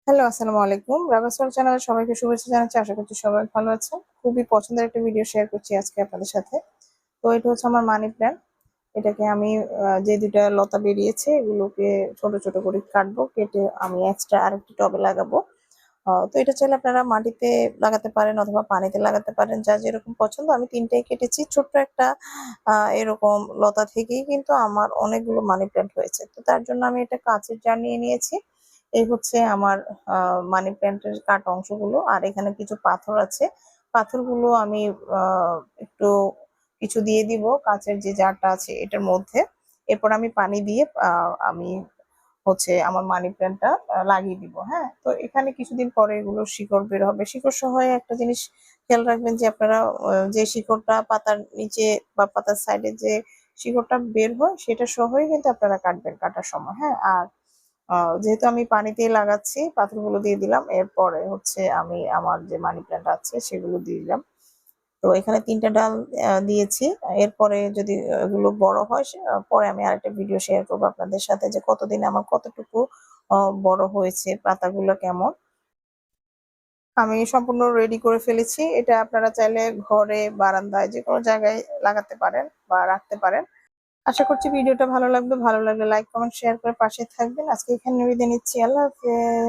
Hello, আসসালামু আলাইকুম। রাবাসল চ্যানেলে সবাইকে শুভেচ্ছা জানাচ্ছি। আশা করছি সবাই ভালো আছেন। খুবই পছন্দের একটা ভিডিও শেয়ার করছি আজকে আপনাদের সাথে। তো এটা হচ্ছে আমার মানি প্ল্যান্ট। এটাকে আমি যে ২ টা লতা বেরিয়েছে এগুলোকে ছোট, ছোট করে কাটবো। কেটে আমি এক্সট্রা আরেকটি টবে লাগাবো। তো এটা চাইলে আপনারা মাটিতে লাগাতে পারেন অথবা পানিতে লাগাতে পারেন। যার যেরকম পছন্দ। আমি ৩ টাই কেটেছি। ছোট্ট একটা এরকম লতা থেকেই কিন্তু আমার অনেকগুলো মানি প্ল্যান্ট হয়েছে। তো তার জন্য আমি একটা কাঁচের জার নিয়ে নিয়েছি। এই হচ্ছে আমার মানি প্ল্যান্টের কাটা অংশগুলো। আর এখানে কিছু পাথর আছে। পাথরগুলো আমি একটু কিছু দিয়ে দিব কাঁচের যে জারটা আছে এটার মধ্যে। এরপর আমি পানি দিয়ে আমি হচ্ছে আমার মানি প্ল্যান্টটা লাগিয়ে দিব। হ্যাঁ, তো এখানে কিছুদিন পরে এগুলো শিকড় বের হবে। শিকড় সহ একটা জিনিস খেয়াল রাখবেন যে আপনারা যে শিকড়টা পাতার নিচে বা পাতার সাইডে যে শিকড়টা বের হয় সেটা সহই কিন্তু আপনারা কাটবেন কাটার সময়। হ্যাঁ, আর যেহেতু আমি পানিতে লাগাচ্ছি পাথরগুলো দিয়ে দিলাম। এরপরে হচ্ছে আমি আমার যে মানি প্ল্যান্ট আছে সেগুলো দিয়ে দিলাম। তো এখানে ৩ টা ডাল দিয়েছি। এরপরে যদি এগুলো বড় হয় পরে আমি আরেকটা ভিডিও শেয়ার করবো আপনাদের সাথে যে কতদিনে আমার কতটুকু বড় হয়েছে, পাতাগুলো কেমন। আমি সম্পূর্ণ রেডি করে ফেলেছি। এটা আপনারা চাইলে ঘরে, বারান্দায় যেকোনো জায়গায় লাগাতে পারেন বা রাখতে পারেন। আশা করছি ভিডিওটা ভালো লাগবে। ভালো লাগলে লাইক, কমেন্ট, শেয়ার করে পাশে থাকবেন। আজকে এখানে বিদায় নিচ্ছি। আল্লাহ হাফেজ।